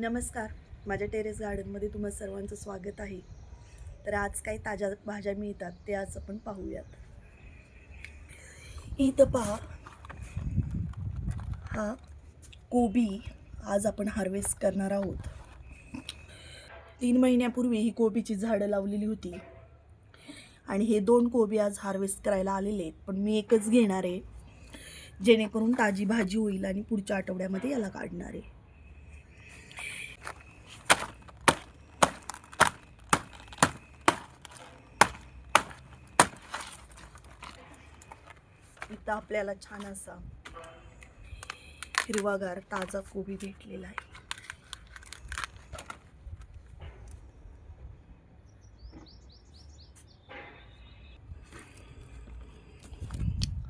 नमस्कार. माझ्या टेरेस गार्डनमध्ये तुम्हा सर्वांचं स्वागत आहे. तर आज काही ताज्या भाज्या मिळतात ते आज आपण पाहूयात. इथं पहा, हा कोबी आज आपण हार्वेस्ट करणार आहोत. 3 महिन्यापूर्वी ही कोबीची झाडं लावलेली होती आणि हे 2 कोबी आज हार्वेस्ट करायला आलेले आहेत. पण मी एकच घेणार आहे, जेणेकरून ताजी भाजी होईल आणि पुढच्या आठवड्यामध्ये याला काढणार आहे. इथं आपल्याला छान असा हिरवागार ताजा कोबी भेटलेला आहे.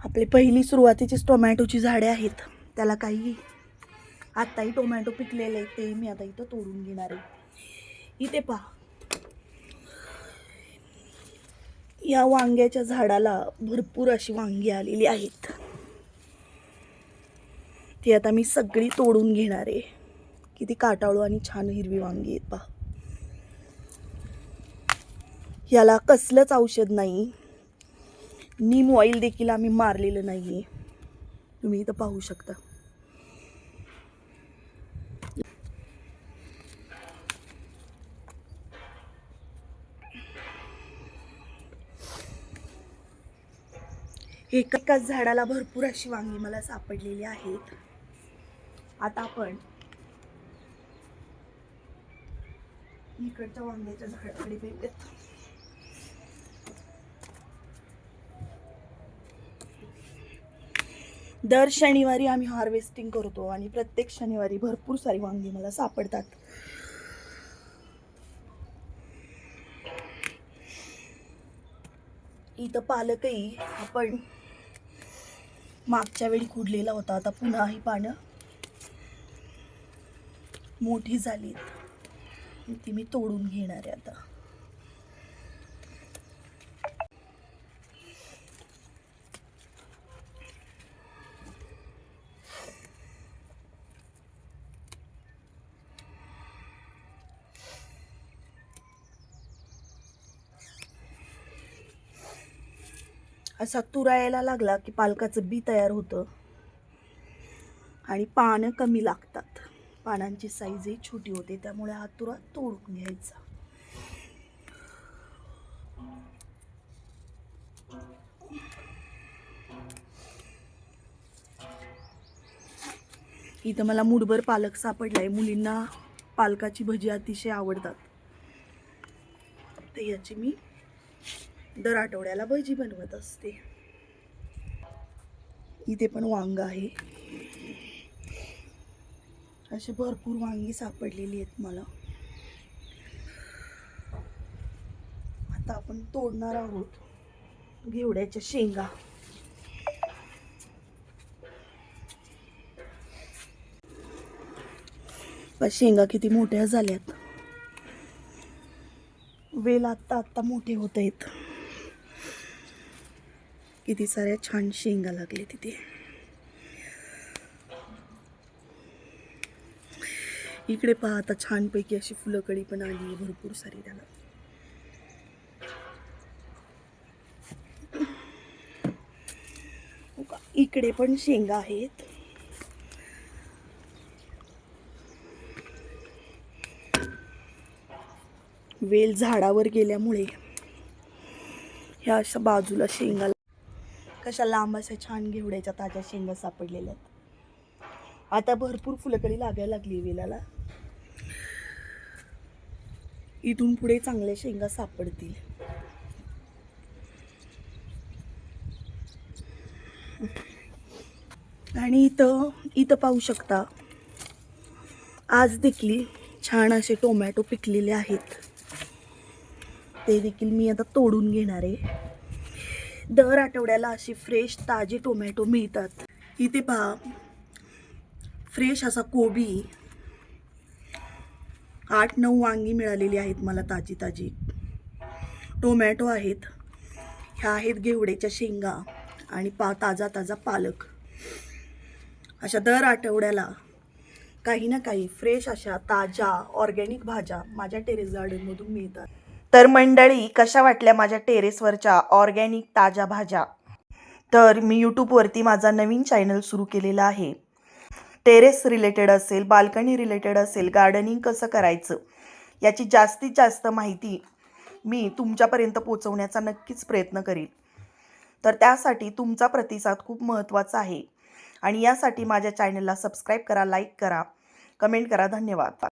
आपली पहिली सुरुवातीचीच टोमॅटोची झाडे आहेत. त्याला काही आत्ताही टोमॅटो पिकलेले आहेत, ते मी आता इथं तोडून घेणार आहे. इथे पहा, या वांग्याच्या झाडाला भरपूर अशी वांगी आलेली आहेत. ती आता मी सगळी तोडून घेणार आहे. किती काटाळू आणि छान हिरवी वांगी आहेत पहा. याला कसलंच औषध नाही, नीम ऑइल देखील आम्ही मारलेलं नाहीये. तुम्ही इथं पाहू शकता. एकाच झाडाला भरपूर अशी वांगी मला सापडलेली आहेत. आता आपण इकडच्या वांग्याच्या झाडाकडे भेटत. दर शनिवारी आम्ही हार्वेस्टिंग करतो आणि प्रत्येक शनिवारी भरपूर सारी वांगी मला सापडतात. इथं पालकही आपण मागच्या वेळी खुडलेला होता. आता पुन्हा ही पानं मोठी झाली, ती मी तोडून घेणार आहे आता. असा तुरा यायला लागला की पालकाचं बी तयार होतं आणि पानं कमी लागतात. पानांची साईजही छोटी होते, त्यामुळे हा तुरा तोडून घ्यायचा. इथं मला मुठभर पालक सापडलाय. मुलींना पालकाची भजी अतिशय आवडतात, तर याची मी दर आठवड्याला भजी बनवत असते. इथे पण वांग आहे. अशी भरपूर वांगी सापडलेली आहेत मला. आता आपण तोडणार आहोत घेवड्याच्या शेंगा. शेंगा किती मोठ्या झाल्यात. वेल आत्ता आत्ता मोठे होत आहेत. किती साऱ्या छान शेंगा लागले तिथे. इकडे पहा, आता छानपैकी अशी फुलकळी पण आली आहे भरपूर सारी त्याला. इकडे पण शेंगा आहेत. वेल झाडावर गेल्यामुळे ह्या अशा बाजूला शेंगा कशा लांब अशा छान घेवड्याच्या ताज्या शेंगा सापडलेल्या आहेत. आता भरपूर फुलकळी लागायला लागली वेलाला. इथून पुढे चांगल्या शेंगा सापडतील. आणि इथं पाहू शकता, आज देखील छान असे टोमॅटो पिकलेले आहेत. ते देखील मी आता तोडून घेणार आहे. दर आठवड्याला अशी फ्रेश ताजी टोमॅटो मिळतात. इथे पहा, फ्रेश असा कोबी, 8-9 वांगी मिळालेली आहेत मला ताजी ताजी. टोमॅटो आहेत. ह्या आहेत घेवड्याच्या शेंगा आणि ताजा ताजा पालक. अशा दर आठवड्याला काही ना काही फ्रेश अशा ताज्या ऑर्गॅनिक भाज्या माझ्या टेरेस गार्डनमधून मिळतात. तर मंडळी, कशा वाटल्या माझ्या टेरेसवरच्या ऑर्गॅनिक ताज्या भाज्या? तर मी यूट्यूबवरती माझा नवीन चॅनल सुरू केलेला आहे. टेरेस रिलेटेड असेल, बाल्कनी रिलेटेड असेल, गार्डनिंग कसं करायचं याची जास्तीत जास्त माहिती मी तुमच्यापर्यंत पोहोचवण्याचा नक्कीच प्रयत्न करीन. तर त्यासाठी तुमचा प्रतिसाद खूप महत्त्वाचा आहे आणि यासाठी माझ्या चॅनलला सबस्क्राईब करा, लाईक करा, कमेंट करा. धन्यवाद.